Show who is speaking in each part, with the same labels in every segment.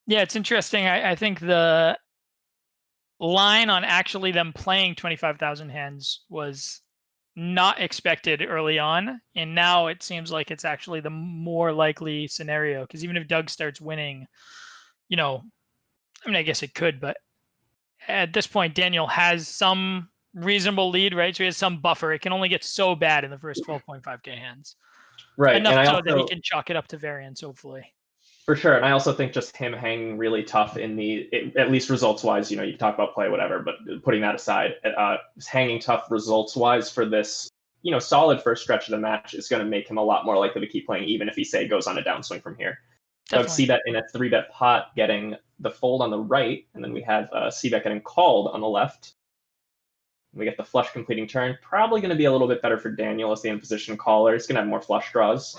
Speaker 1: Yeah, it's interesting. I think the line on actually them playing 25,000 hands was not expected early on, and now it seems like it's actually the more likely scenario, because even if Doug starts winning, you know, I mean, I guess it could, but at this point, Daniel has some reasonable lead, right? So he has some buffer. It can only get so bad in the first 12.5K hands.
Speaker 2: Right,
Speaker 1: Enough
Speaker 2: and I
Speaker 1: so that he
Speaker 2: also,
Speaker 1: can chalk it up to variance, hopefully.
Speaker 2: for sure, and I also think just him hanging really tough in at least results wise, you can talk about play, whatever, but putting that aside, hanging tough results wise for this, solid first stretch of the match is going to make him a lot more likely to keep playing, even if he, say, goes on a downswing from here. Doug
Speaker 1: Definitely.
Speaker 2: C-bet in a 3-bet pot getting the fold on the right, and then we have C-bet getting called on the left. We get the flush completing turn. Probably going to be a little bit better for Daniel as the in-position caller. He's going to have more flush draws.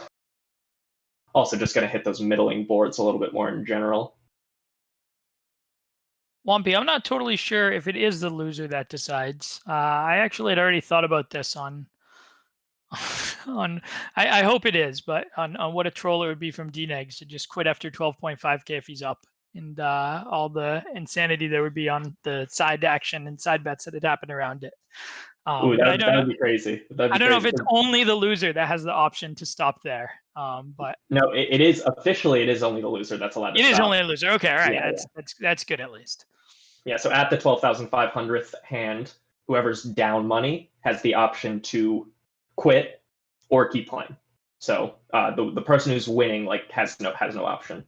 Speaker 2: Also just going to hit those middling boards a little bit more in general.
Speaker 1: Wompy, I'm not totally sure if it is the loser that decides. I actually had already thought about this on I hope it is, but on what a troll it would be from DNegs to just quit after 12.5K if he's up, and all the insanity there would be on the side action and side bets that had happened around it.
Speaker 2: Ooh,
Speaker 1: But I
Speaker 2: that
Speaker 1: don't know.
Speaker 2: would be crazy. That'd
Speaker 1: I
Speaker 2: be
Speaker 1: don't know if
Speaker 2: crazy.
Speaker 1: it's only the loser that has the option to stop there. But
Speaker 2: No, it is officially, it is only the loser that's allowed to
Speaker 1: it is
Speaker 2: stop.
Speaker 1: only a loser. Okay, all right.
Speaker 2: Yeah,
Speaker 1: That's good at least.
Speaker 2: yeah. So at the 12,500th hand, whoever's down money has the option to quit or keep playing. So the person who's winning has no option.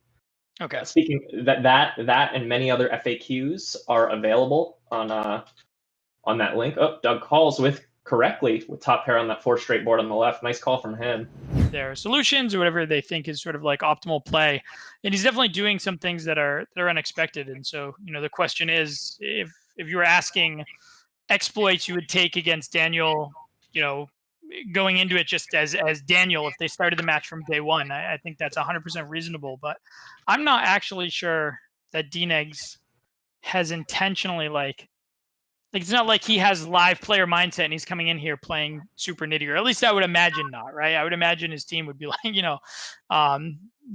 Speaker 1: Okay.
Speaker 2: Speaking that and many other FAQs are available on that link. Oh, Doug calls correctly with top pair on that 4 straight board on the left. Nice call from him.
Speaker 1: Their solutions or whatever they think is sort of like optimal play, and he's definitely doing some things that are unexpected. And so the question is, if you were asking exploits you would take against Daniel, going into it just as Daniel, if they started the match from day one, I think that's 100% reasonable. But I'm not actually sure that DNegs has intentionally it's not like he has live player mindset and he's coming in here playing super nitty, or at least I would imagine not, right? I would imagine his team would be like,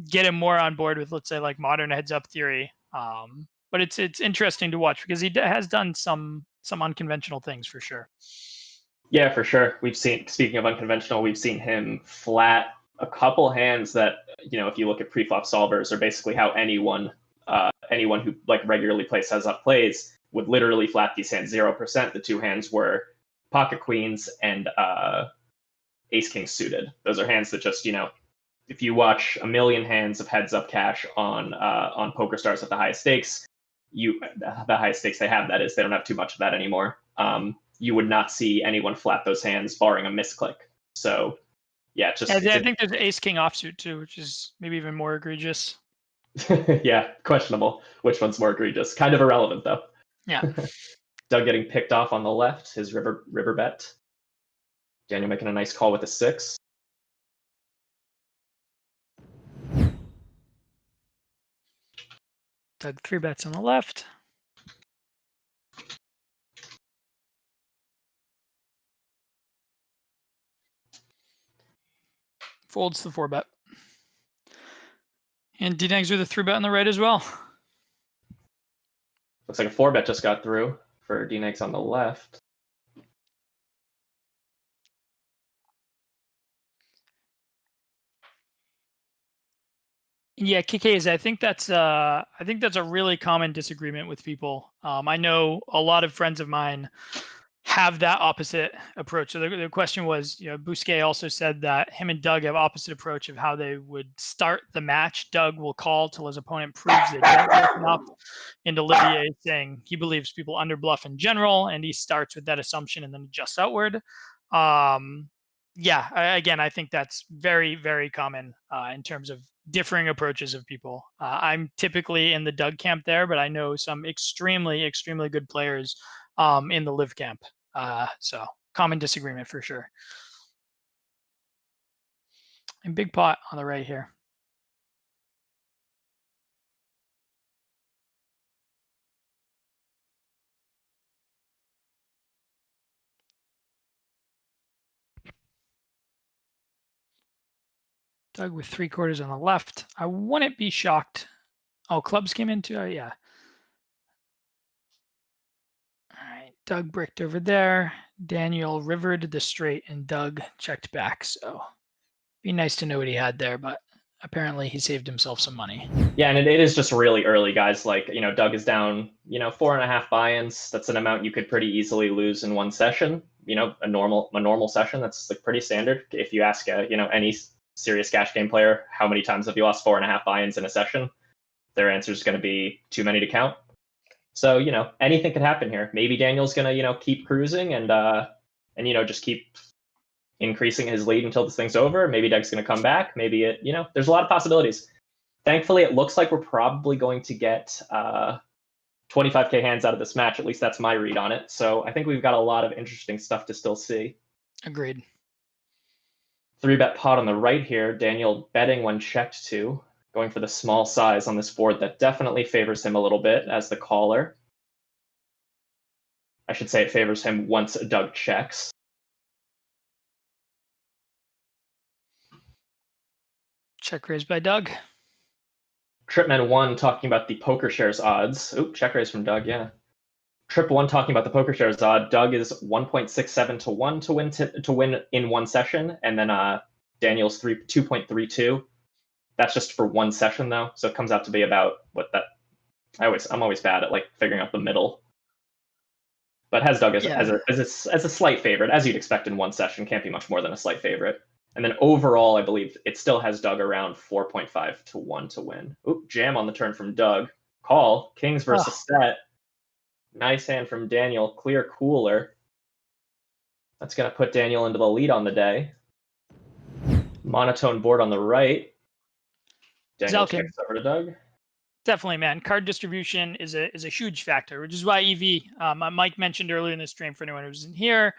Speaker 1: get him more on board with, let's say, like modern heads up theory. But it's interesting to watch because he has done some unconventional things for sure.
Speaker 2: Yeah, for sure. Speaking of unconventional, we've seen him flat a couple hands that, if you look at pre-flop solvers, are basically how anyone who regularly plays heads up plays would literally flat these hands 0%. The two hands were pocket queens and ace king suited. Those are hands that just, if you watch a million hands of heads up cash on PokerStars at the highest stakes, the highest stakes they have, that is, they don't have too much of that anymore. You would not see anyone flat those hands barring a misclick. So yeah,
Speaker 1: I think there's ace king offsuit too, which is maybe even more egregious.
Speaker 2: Yeah, questionable. Which one's more egregious? Kind of irrelevant though.
Speaker 1: Yeah.
Speaker 2: Doug getting picked off on the left, his river bet. Daniel making a nice call with a 6.
Speaker 1: Doug 3 bets on the left. Folds the 4 bet. And DNegs with a 3 bet on the right as well.
Speaker 2: Looks like a 4 bet just got through for DNegs on the left.
Speaker 1: Yeah, KKs. I think that's a really common disagreement with people. I know a lot of friends of mine have that opposite approach. So the question was, Bousquet also said that him and Doug have opposite approach of how they would start the match. Doug will call till his opponent proves they don't bluff enough. And Olivier is saying he believes people under bluff in general, and he starts with that assumption and then adjusts outward. Again, I think that's very, very common in terms of differing approaches of people. I'm typically in the Doug camp there, but I know some extremely, extremely good players in the live camp. So common disagreement for sure. And big pot on the right here. Doug with 3/4 on the left. I wouldn't be shocked Oh, clubs came into, yeah. All right, Doug bricked over there. Daniel rivered the straight, and Doug checked back. So be nice to know what he had there, but apparently he saved himself some money.
Speaker 2: Yeah, and it is just really early, guys. Like, Doug is down, 4.5 buy-ins. That's an amount you could pretty easily lose in one session. A normal session. That's like pretty standard. If you ask, any serious cash game player, how many times have you lost 4.5 buy-ins in a session? Their answer is going to be too many to count. So, anything could happen here. Maybe Daniel's going to, keep cruising and just keep increasing his lead until this thing's over. Maybe Doug's going to come back. Maybe there's a lot of possibilities. Thankfully, it looks like we're probably going to get 25K hands out of this match. At least that's my read on it. So I think we've got a lot of interesting stuff to still see.
Speaker 1: Agreed.
Speaker 2: 3-bet pot on the right here. Daniel betting when checked to, going for the small size on this board that definitely favors him a little bit as the caller. I should say it favors him once Doug checks.
Speaker 1: Check raise by Doug.
Speaker 2: Tripman1 talking about the poker shares odds. Oop, check raise from Doug, yeah. Trip1 talking about the poker shares odd. Doug is 1.67 to 1 to win in one session, and then Daniel's 2.32. That's just for one session though, so it comes out to be about what that. I'm always bad at like figuring out the middle. But has Doug as a slight favorite, as you'd expect in one session. Can't be much more than a slight favorite. And then overall, I believe it still has Doug around 4.5 to 1 to win. Oop, jam on the turn from Doug. Call. Kings versus set. Nice hand from Daniel. Clear cooler. That's going to put Daniel into the lead on the day. Monotone board on the right. Daniel checks over to Doug.
Speaker 1: Definitely, man. Card distribution is a huge factor, which is why EV, Mike mentioned earlier in the stream for anyone who's in here,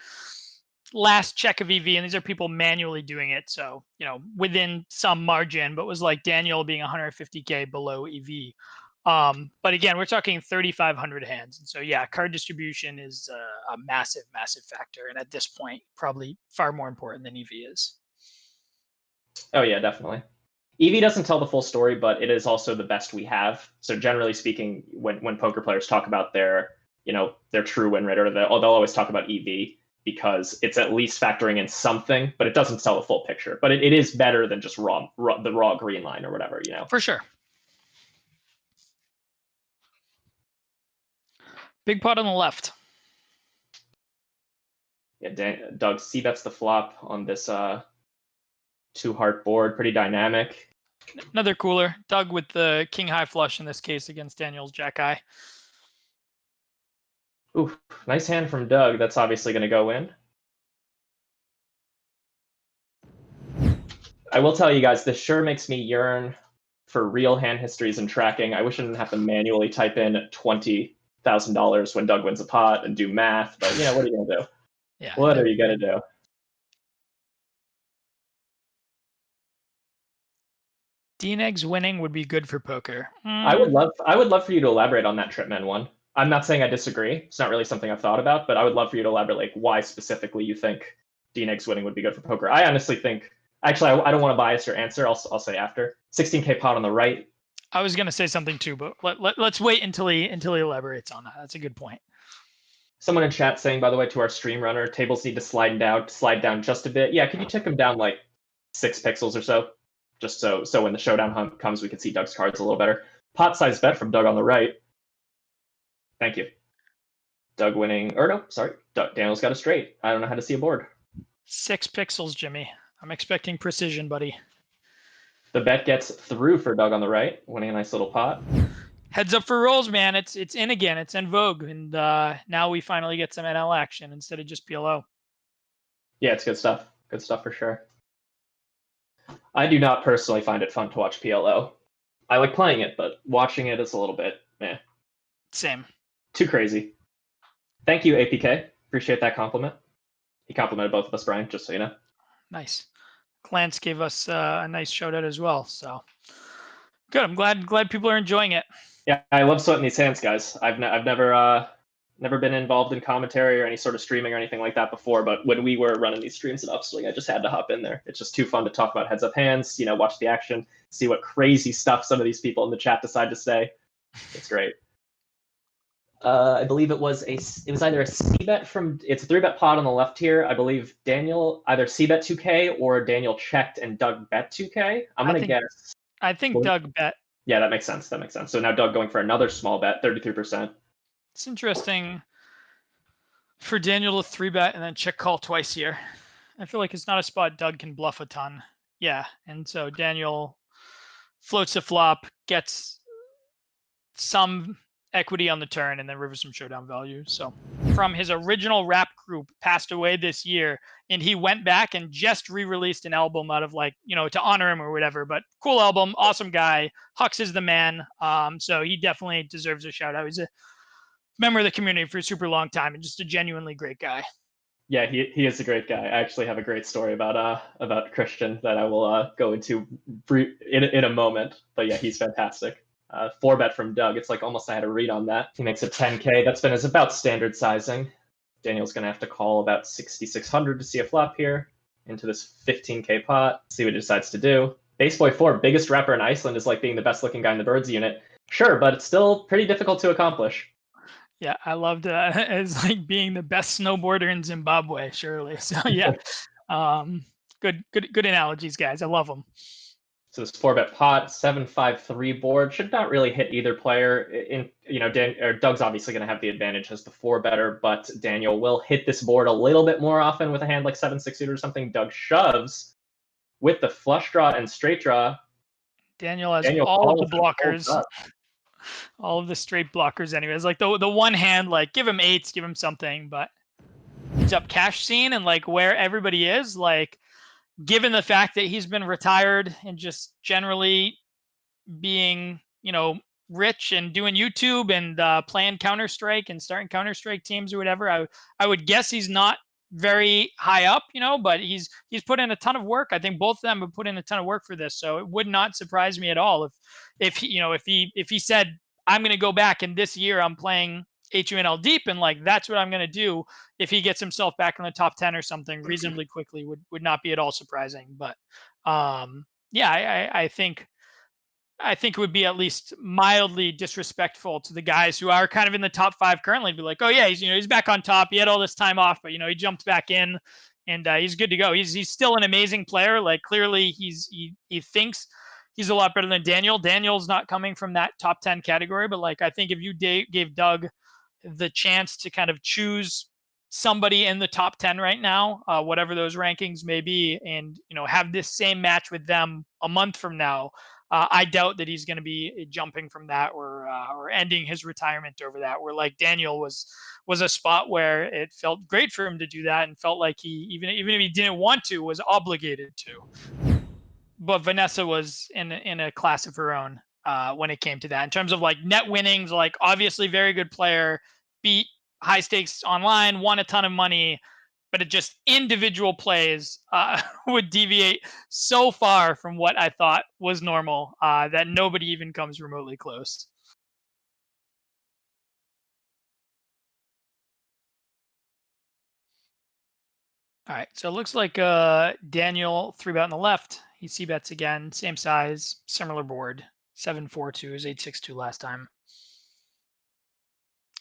Speaker 1: last check of EV, and these are people manually doing it. So, within some margin, but was like Daniel being 150K below EV. But again, we're talking 3,500 hands. And so, yeah, card distribution is a massive, massive factor. And at this point, probably far more important than EV is.
Speaker 2: Oh, yeah, definitely. EV doesn't tell the full story, but it is also the best we have. So generally speaking, when poker players talk about their true win rate, or they'll always talk about EV because it's at least factoring in something, but it doesn't tell the full picture. But it is better than just the raw green line or whatever,
Speaker 1: For sure. Big pot on the left.
Speaker 2: Yeah, Doug c-bets the flop on this 2-heart board, pretty dynamic.
Speaker 1: Another cooler. Doug with the king high flush in this case against Daniel's jack high.
Speaker 2: Ooh, nice hand from Doug. That's obviously going to go in. I will tell you guys, this sure makes me yearn for real hand histories and tracking. I wish I didn't have to manually type in $20,000 when Doug wins a pot and do math, but what are you going to do?
Speaker 1: Yeah.
Speaker 2: What are you going to do?
Speaker 1: D-Neg's winning would be good for poker.
Speaker 2: I would love for you to elaborate on that Tripman one. I'm not saying I disagree. It's not really something I've thought about, but I would love for you to elaborate, like, why specifically you think D-Neg's winning would be good for poker. I honestly think, actually, I don't want to bias your answer. I'll say after. 16K pot on the right.
Speaker 1: I was going to say something too, but let's wait until he elaborates on that. That's a good point.
Speaker 2: Someone in chat saying, by the way, to our stream runner, tables need to slide down just a bit. Yeah, can you tick them down like 6 pixels or so? Just so when the showdown hunt comes, we can see Doug's cards a little better. Pot size bet from Doug on the right. Thank you. Doug winning, or no, sorry. Daniel's got a straight. I don't know how to see a board.
Speaker 1: 6 pixels, Jimmy. I'm expecting precision, buddy.
Speaker 2: The bet gets through for Doug on the right, winning a nice little pot.
Speaker 1: Heads up for rolls, man. It's in again. It's in vogue. And now we finally get some NL action instead of just PLO.
Speaker 2: Yeah, it's good stuff. Good stuff for sure. I do not personally find it fun to watch PLO. I like playing it, but watching it is a little bit meh.
Speaker 1: Same.
Speaker 2: Too crazy. Thank you, APK. Appreciate that compliment. He complimented both of us, Brian, just so you know.
Speaker 1: Nice. Clance gave us a nice shout out as well. So good. I'm glad people are enjoying it.
Speaker 2: Yeah, I love sweating these hands, guys. I've never Never been involved in commentary or any sort of streaming or anything like that before, but when we were running these streams at Upswing, I just had to hop in there. It's just too fun to talk about heads up hands, watch the action, see what crazy stuff some of these people in the chat decide to say. It's great. I believe it was either a c-bet it's a 3-bet pot on the left here. I believe Daniel either c-bet 2K or Daniel checked and Doug bet 2K. I'm going to guess.
Speaker 1: I think Doug bet.
Speaker 2: Yeah, that makes sense. So now Doug going for another small bet, 33%.
Speaker 1: It's interesting for Daniel to 3-bet and then check call twice here. I feel like it's not a spot Doug can bluff a ton. Yeah, and so Daniel floats the flop, gets some equity on the turn, and then rivers some showdown value. So from his original rap group, passed away this year, and he went back and just re-released an album out of to honor him or whatever. But cool album, awesome guy. Hux is the man. So he definitely deserves a shout out. He's a member of the community for a super long time and just a genuinely great guy.
Speaker 2: Yeah, he is a great guy. I actually have a great story about Christian that I will go into in a moment. But yeah, he's fantastic. 4-bet from Doug. It's like almost I had a read on that. He makes it 10K. That's been his about standard sizing. Daniel's going to have to call about 6,600 to see a flop here into this 15K pot. See what he decides to do. Baseboy 4, biggest rapper in Iceland, is like being the best looking guy in the Birds unit. Sure, but it's still pretty difficult to accomplish.
Speaker 1: Yeah, I loved it's like being the best snowboarder in Zimbabwe, surely. So yeah, good analogies, guys. I love them.
Speaker 2: So this 4-bet pot, 7-5-3 board should not really hit either player. Doug's obviously going to have the advantage as the 4-better, but Daniel will hit this board a little bit more often with a hand like 7-6 suited or something. Doug shoves with the flush draw and straight draw.
Speaker 1: Daniel has all of the blockers, all of the straight blockers. Anyways, like the one hand, like give him 8s, give him something, but he's up cash scene and like where everybody is like. Given the fact that he's been retired and just generally being, rich and doing YouTube and playing Counter-Strike and starting Counter-Strike teams or whatever, I would guess he's not very high up, but he's put in a ton of work. I think both of them have put in a ton of work for this. So it would not surprise me at all if he said, I'm going to go back and this year I'm playing HUNL deep and like that's what I'm going to do. If he gets himself back in the top 10 or something reasonably quickly, would not be at all surprising. But yeah, I think it would be at least mildly disrespectful to the guys who are kind of in the top 5 currently. Be like, oh yeah, he's back on top. He had all this time off, but he jumped back in and he's good to go. He's still an amazing player. Like clearly he thinks he's a lot better than Daniel. Daniel's not coming from that top 10 category, but like I think if you gave Doug the chance to kind of choose somebody in the top 10 right now, whatever those rankings may be, and have this same match with them a month from now, I doubt that he's going to be jumping from that or ending his retirement over that. Where like Daniel was a spot where it felt great for him to do that and felt like he even if he didn't want to was obligated to. But Vanessa was in a class of her own when it came to that in terms of like net winnings. Like obviously very good player, beat high stakes online, won a ton of money, but it just individual plays would deviate so far from what I thought was normal that nobody even comes remotely close. All right, so it looks like Daniel 3-bet on the left. He c-bets again, same size, similar board, 7-4-2 is 8-6-2 last time.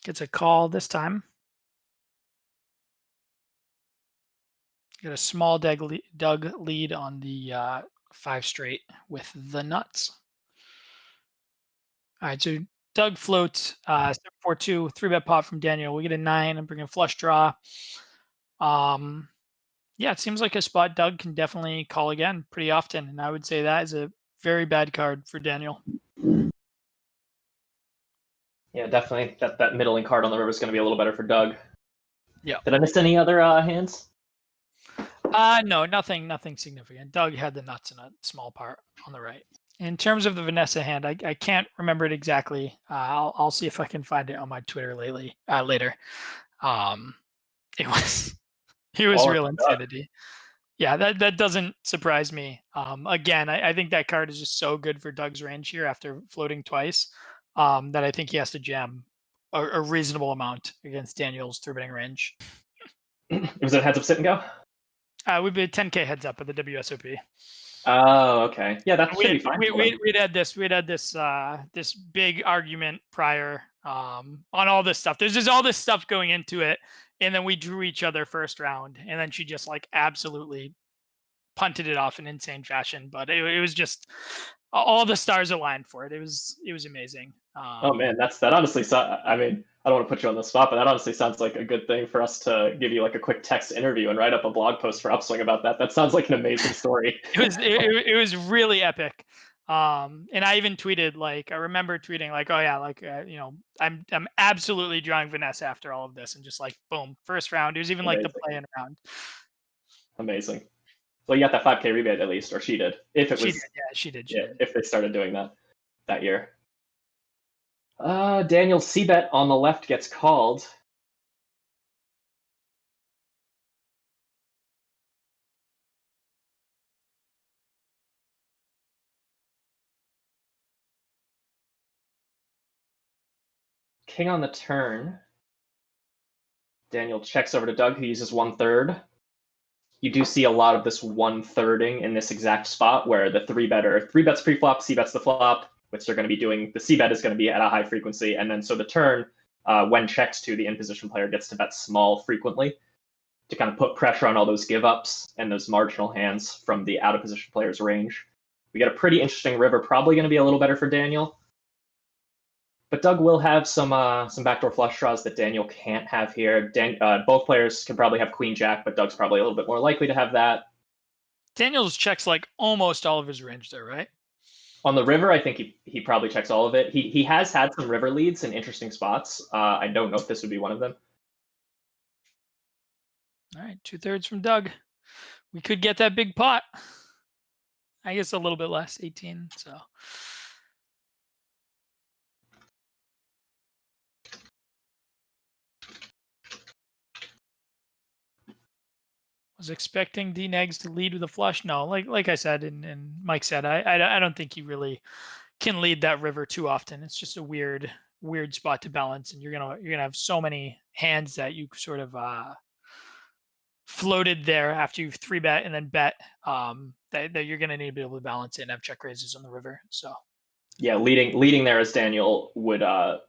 Speaker 1: Gets a call this time. Got a small Doug lead on the 5 straight with the nuts. All right, so Doug floats 7-4-2, 3-bet pot from Daniel. We get a 9 and bring a flush draw. Yeah, it seems like a spot Doug can definitely call again pretty often, and I would say that is a very bad card for Daniel.
Speaker 2: Yeah, definitely. That middling card on the river is going to be a little better for Doug.
Speaker 1: Yeah.
Speaker 2: Did I miss any other hands?
Speaker 1: No, nothing significant. Doug had the nuts in a small part on the right. In terms of the Vanessa hand, I can't remember it exactly. I'll see if I can find it on my Twitter later. It was real insanity. Yeah, that doesn't surprise me. Again, I think that card is just so good for Doug's range here after floating twice that I think he has to jam a reasonable amount against Daniel's 3-betting range.
Speaker 2: Was it heads up, sit and go?
Speaker 1: We bid 10K heads up at the WSOP.
Speaker 2: Oh, okay. Yeah, that should be fine.
Speaker 1: We'd had this big argument prior on all this stuff. There's just all this stuff going into it, and then we drew each other first round, and then she just like absolutely punted it off in insane fashion. But it was just all the stars aligned for it. It was amazing.
Speaker 2: Oh man, that honestly. I mean, I don't want to put you on the spot, but that honestly sounds like a good thing for us to give you like a quick text interview and write up a blog post for Upswing about that. That sounds like an amazing story.
Speaker 1: It was really epic. And I even tweeted, like, I remember tweeting like, oh yeah, like, you know, I'm absolutely drawing Vanessa after all of this, and just like, boom, first round. It was even
Speaker 2: Amazing.
Speaker 1: like the play-in round.
Speaker 2: Amazing. So you got that 5K rebate at least, or she did. If it was,
Speaker 1: she did.
Speaker 2: If they started doing that year. Daniel C-bet on the left gets called. King on the turn. Daniel checks over to Doug, who uses 1/3. You do see a lot of this 1/3ing in this exact spot where the 3-bets pre-flop, C-bets the flop, which they're going to be doing. The C-bet is going to be at a high frequency, and then so the turn, when checks to, the in-position player gets to bet small frequently to kind of put pressure on all those give-ups and those marginal hands from the out-of-position player's range. We get a pretty interesting river, probably going to be a little better for Daniel. But Doug will have some backdoor flush draws that Daniel can't have here. Both players can probably have Queen Jack, but Doug's probably a little bit more likely to have that.
Speaker 1: Daniel's checks like almost all of his range there, right?
Speaker 2: On the river, I think he probably checks all of it. He has had some river leads in interesting spots. I don't know if this would be one of them.
Speaker 1: All right, 2/3 from Doug. We could get that big pot. I guess a little bit less, 18. So. Was expecting D-Negs to lead with a flush. No, like I said, and Mike said, I don't think he really can lead that river too often. It's just a weird spot to balance, and you're gonna have so many hands that you sort of floated there after you 3-bet and then bet that you're gonna need to be able to balance it and have check raises on the river. So.
Speaker 2: Yeah, leading there as Daniel would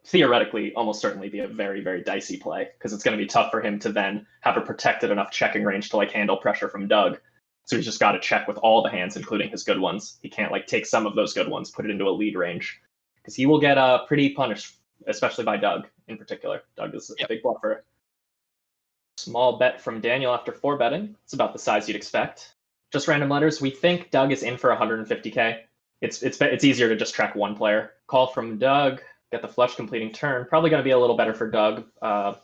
Speaker 2: theoretically almost certainly be a very, very dicey play, because it's going to be tough for him to then have a protected enough checking range to like handle pressure from Doug. So he's just got to check with all the hands, including his good ones. He can't like take some of those good ones, put it into a lead range, because he will get pretty punished, especially by Doug in particular. Doug is a big bluffer. Small bet from Daniel after 4-betting. It's about the size you'd expect. Just random letters. We think Doug is in for 150K. It's easier to just track one player. Call from Doug. Get the flush completing turn. Probably going to be a little better for Doug. Probably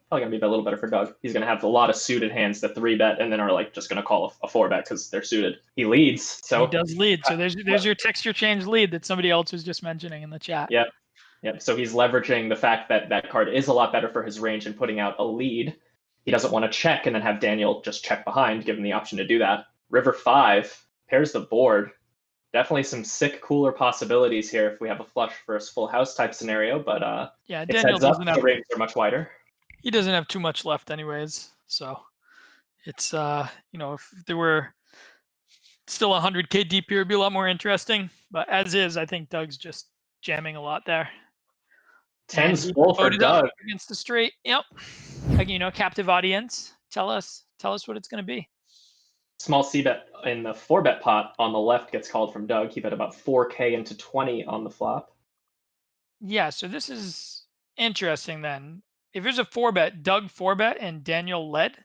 Speaker 2: going to be a little better for Doug. He's going to have a lot of suited hands that 3-bet and then are like just going to call a 4-bet because they're suited. He leads. So
Speaker 1: he does lead. So there's your texture change lead that somebody else was just mentioning in the chat.
Speaker 2: Yep. So he's leveraging the fact that that card is a lot better for his range and putting out a lead. He doesn't want to check and then have Daniel just check behind, give him the option to do that. River 5 pairs the board. Definitely some sick, cooler possibilities here if we have a flush for a full house type scenario, but
Speaker 1: yeah,
Speaker 2: Daniel doesn't have, the ranges are much wider.
Speaker 1: He doesn't have too much left anyways, so it's if there were still 100K deep here, it'd be a lot more interesting. But as is, I think Doug's just jamming a lot there.
Speaker 2: 10's full for Doug
Speaker 1: against the straight. Yep, captive audience. Tell us what it's going to be.
Speaker 2: Small C-bet in the 4-bet pot on the left gets called from Doug. He bet about 4K into 20 on the flop.
Speaker 1: Yeah, so this is interesting then. If there's a 4-bet, Doug 4-bet and Daniel led?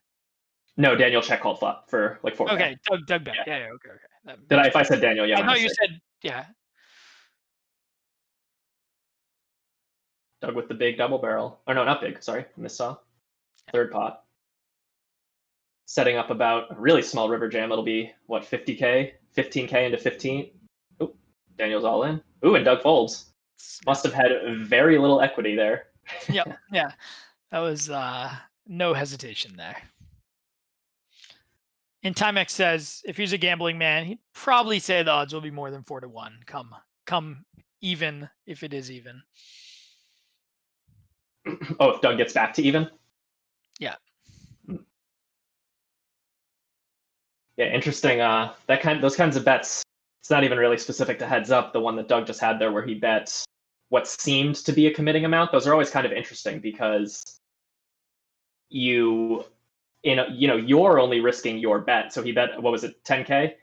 Speaker 2: No, Daniel check called flop for like 4K.
Speaker 1: Okay, Doug bet. Yeah, okay.
Speaker 2: If I said Daniel, yeah.
Speaker 1: I thought you said, yeah.
Speaker 2: Doug with the big double barrel. Oh, no, not big. Sorry, missaw. Third pot. Setting up about a really small river jam. It'll be, 50K? 15K into 15. Ooh, Daniel's all in. Ooh, and Doug folds. Must have had very little equity there.
Speaker 1: Yep, yeah. That was no hesitation there. And Timex says, if he's a gambling man, he'd probably say the odds will be more than 4-1. Come even if it is even.
Speaker 2: Oh, if Doug gets back to even?
Speaker 1: Yeah.
Speaker 2: Yeah, interesting. Those kinds of bets, it's not even really specific to heads up. The one that Doug just had there where he bet what seemed to be a committing amount, those are always kind of interesting because you're only risking your bet. So he bet, what was it, 10K?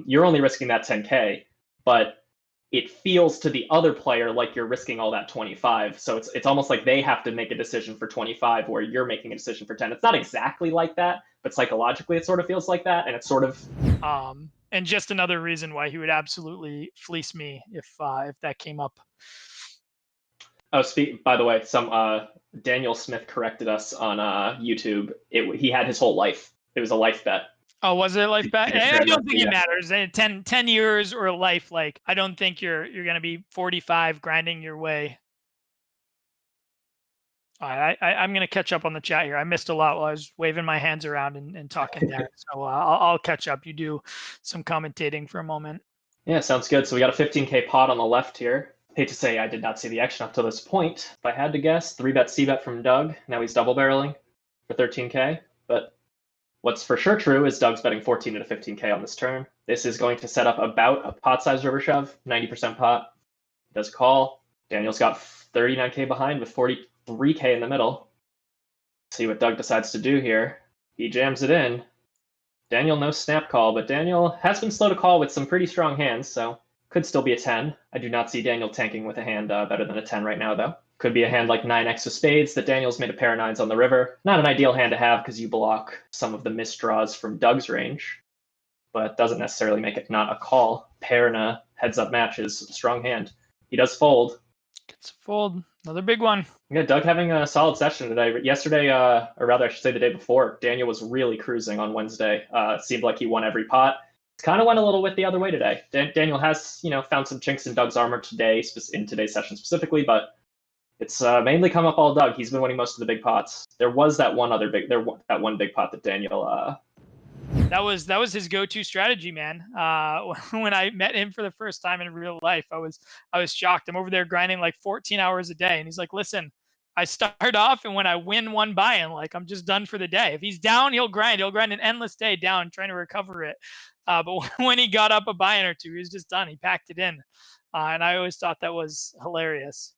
Speaker 2: You're only risking that 10K, but it feels to the other player like you're risking all that 25. So it's almost like they have to make a decision for 25 where you're making a decision for 10. It's not exactly like that, but psychologically it sort of feels like that. And it's sort of
Speaker 1: and just another reason why he would absolutely fleece me if that came up.
Speaker 2: Oh, by the way, some Daniel Smith corrected us on YouTube. He had his whole life. It was a life bet.
Speaker 1: Oh, was it a life bet? I don't think
Speaker 2: Yeah.
Speaker 1: it matters. 10 years or a life, like I don't think you're gonna be 45 grinding your way. All right, I'm gonna catch up on the chat here. I missed a lot while I was waving my hands around and talking there. So I'll catch up. You do some commentating for a moment.
Speaker 2: Yeah, sounds good. So we got a 15K pot on the left here. Hate to say I did not see the action up to this point. If I had to guess, 3-bet C-bet from Doug. Now he's double barreling for 13K. But what's for sure true is Doug's betting 14 to 15K on this turn. This is going to set up about a pot size river shove, 90% pot. Does call. Daniel's got 39K behind with 43K in the middle. See what Doug decides to do here. He jams it in. Daniel, no snap call, but Daniel has been slow to call with some pretty strong hands, so could still be a 10. I do not see Daniel tanking with a hand better than a 10 right now, though. Could be a hand like 9x of spades that Daniel's made a pair of 9s on the river. Not an ideal hand to have because you block some of the misdraws from Doug's range, but doesn't necessarily make it not a call. Pair in a heads-up match is a strong hand. He does fold.
Speaker 1: Gets a fold. Another big one.
Speaker 2: Yeah, Doug having a solid session today. Yesterday, or rather, I should say the day before, Daniel was really cruising on Wednesday. It seemed like he won every pot. It kind of went a little bit the other way today. Daniel has, found some chinks in Doug's armor today, in today's session specifically, but it's mainly come up all Doug. He's been winning most of the big pots. There was that one big pot that Daniel.
Speaker 1: That was his go-to strategy, man. When I met him for the first time in real life, I was shocked. I'm over there grinding like 14 hours a day, and he's like, "Listen, I start off, and when I win one buy-in, like I'm just done for the day. If he's down, he'll grind. He'll grind an endless day down, trying to recover it. But when he got up a buy-in or two, he was just done. He packed it in, and I always thought that was hilarious.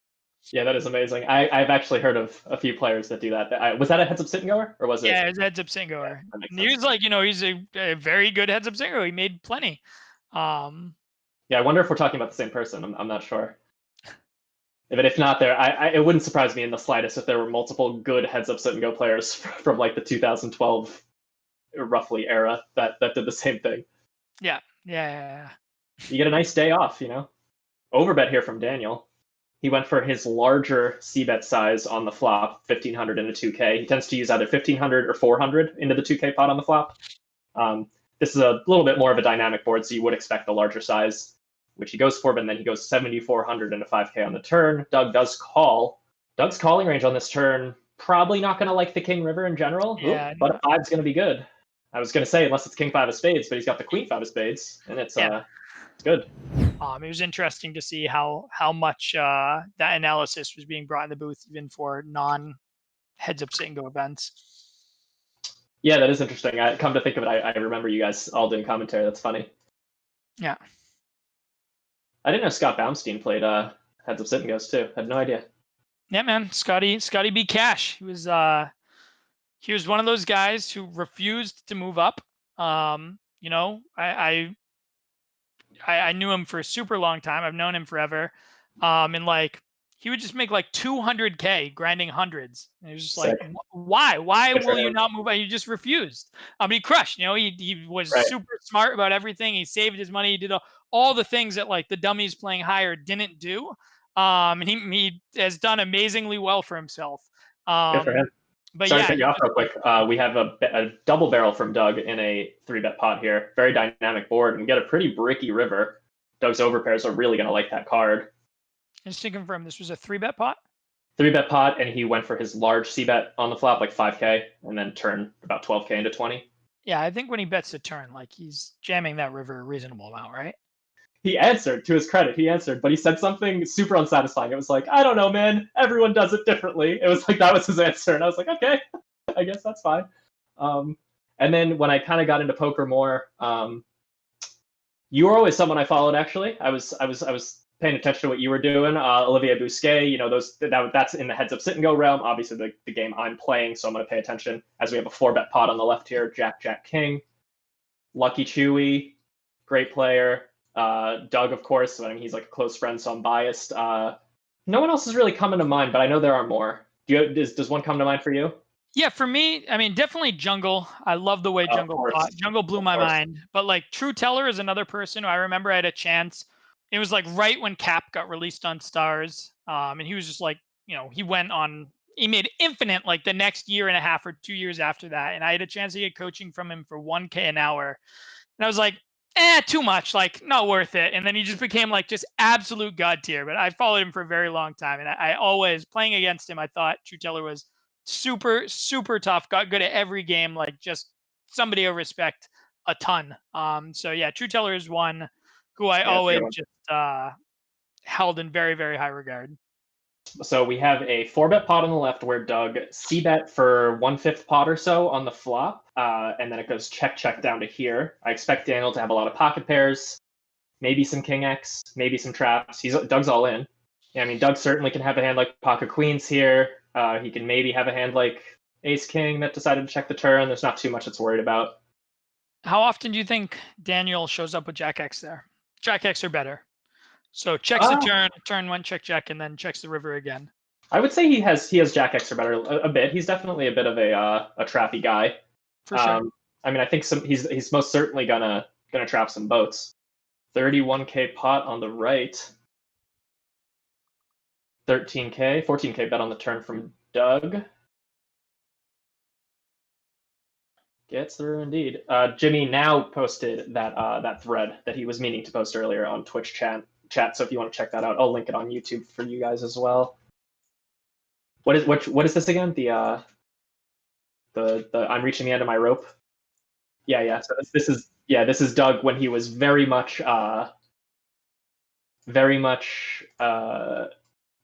Speaker 2: Yeah, that is amazing. I've actually heard of a few players that do that. Was that a heads-up sit and goer, or was it?
Speaker 1: Yeah, it was a heads-up sit and goer. Yeah, he was like, he's a very good heads-up sit and goer. He made plenty.
Speaker 2: Yeah, I wonder if we're talking about the same person. I'm not sure. But if not, it wouldn't surprise me in the slightest if there were multiple good heads-up sit and go players from like the 2012 roughly era that did the same thing.
Speaker 1: Yeah.
Speaker 2: You get a nice day off, Overbet here from Daniel. He went for his larger C-bet size on the flop, 1,500 into 2K. He tends to use either 1,500 or 400 into the 2K pot on the flop. This is a little bit more of a dynamic board, so you would expect the larger size, which he goes for, but then he goes 7,400 into 5K on the turn. Doug does call. Doug's calling range on this turn, probably not going to like the King River in general, but a 5's going to be good. I was going to say, unless it's King 5 of spades, but he's got the Queen 5 of spades, and it's good.
Speaker 1: It was interesting to see how much that analysis was being brought in the booth, even for non-heads-up sit and go events.
Speaker 2: Yeah, that is interesting. Come to think of it, I remember you guys all doing commentary. That's funny.
Speaker 1: Yeah.
Speaker 2: I didn't know Scott Baumstein played heads-up sit and goes too. I had no idea.
Speaker 1: Yeah, man. Scotty beat Cash. He was one of those guys who refused to move up. I knew him for a super long time. I've known him forever. And like he would just make like 200K grinding hundreds. And it was just like, why? Why will you not move up? He just refused. He crushed. He was super smart about everything. He saved his money. He did all the things that like the dummies playing higher didn't do. And he has done amazingly well for himself.
Speaker 2: Good for him.
Speaker 1: But
Speaker 2: sorry to cut you off real quick. We have a double barrel from Doug in a 3-bet pot here. Very dynamic board, and we get a pretty bricky river. Doug's overpairs are really going to like that card.
Speaker 1: Just to confirm, this was a 3-bet pot?
Speaker 2: 3-bet pot, and he went for his large C-bet on the flop, like 5K, and then turn about 12K into 20.
Speaker 1: Yeah, I think when he bets the turn, like he's jamming that river a reasonable amount, right?
Speaker 2: he answered, to his credit, he answered, but he said something super unsatisfying. It was like, I don't know, man. Everyone does it differently. It was like, that was his answer. And I was like, okay, I guess that's fine. And then when I kind of got into poker more, you were always someone I followed, actually. I was paying attention to what you were doing. Olivier Bousquet, you know, that's in the heads up sit and go realm. Obviously, the game I'm playing, so I'm going to pay attention. As we have a 4-bet pot on the left here, Jack, Jack, King. Lucky Chewy, great player. Doug, of course. I mean, he's like a close friend, so I'm biased. No one else is really coming to mind, but I know there are more. Does one come to mind for you?
Speaker 1: Yeah, for me, I mean, definitely Jungle. I love the way Jungle fought. Jungle blew my mind. But like True Teller is another person who I remember I had a chance. It was like right when Cap got released on Stars. And he was just like, you know, he made Infinite like the next year and a half or 2 years after that. And I had a chance to get coaching from him for 1K an hour. And I was like, too much, like not worth it. And then he just became like just absolute god tier. But I followed him for a very long time. And I always, playing against him, I thought True Teller was super, super tough, got good at every game, like just somebody I respect a ton. So yeah, True Teller is one who I always just held in very, very high regard.
Speaker 2: So we have a 4-bet pot on the left where Doug c-bet for 1/5 pot or so on the flop, and then it goes check, check down to here. I expect Daniel to have a lot of pocket pairs, maybe some King X, maybe some traps. Doug's all in. Yeah, I mean, Doug certainly can have a hand like pocket queens here. He can maybe have a hand like Ace King that decided to check the turn. There's not too much it's worried about.
Speaker 1: How often do you think Daniel shows up with Jack X there? Jack X or better. So checks the turn 1, check, check, and then checks the river again.
Speaker 2: I would say he has Jack X or better a bit. He's definitely a bit of a trappy guy.
Speaker 1: For sure.
Speaker 2: I mean, I think he's most certainly gonna trap some boats. 31K pot on the right. 13K, 14K bet on the turn from Doug. Gets through indeed. Jimmy now posted that thread that he was meaning to post earlier on Twitch chat. So if you want to check that out, I'll link it on YouTube for you guys as well. What is this again? The I'm reaching the end of my rope. Yeah. So this is Doug when he was very much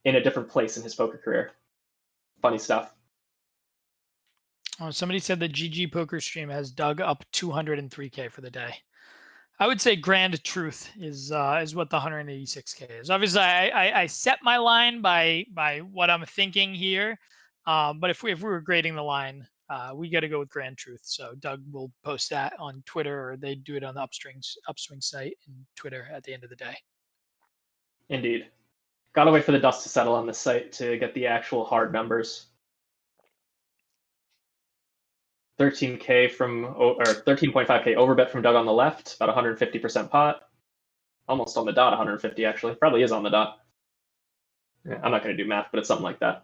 Speaker 2: in a different place in his poker career. Funny stuff.
Speaker 1: Oh, somebody said the GG poker stream has Doug up 203K for the day. I would say grand truth is what the 186K is. Obviously, I set my line by what I'm thinking here, but if we were grading the line, we got to go with grand truth. So Doug will post that on Twitter, or they do it on the Upswing site and Twitter at the end of the day.
Speaker 2: Indeed. Gotta wait for the dust to settle on this site to get the actual hard numbers. 13K or 13.5K overbet from Doug on the left, about 150% pot. Almost on the dot, 150 actually. Probably is on the dot. Yeah, I'm not going to do math, but it's something like that.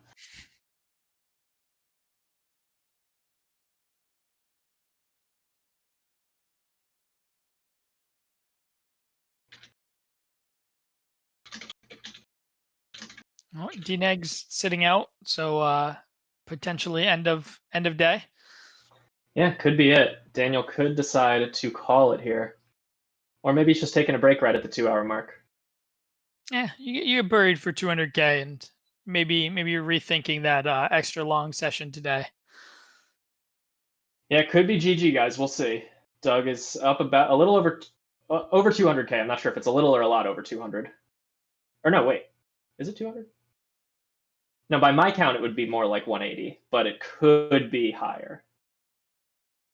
Speaker 1: Well, D-Neg's sitting out, so potentially end of day.
Speaker 2: Yeah, could be it. Daniel could decide to call it here. Or maybe he's just taking a break right at the 2-hour mark.
Speaker 1: Yeah, you get buried for 200K, and maybe you're rethinking that extra long session today.
Speaker 2: Yeah, it could be GG, guys. We'll see. Doug is up about a little over 200K. I'm not sure if it's a little or a lot over 200. Or no, wait. Is it 200? No, by my count, it would be more like 180, but it could be higher.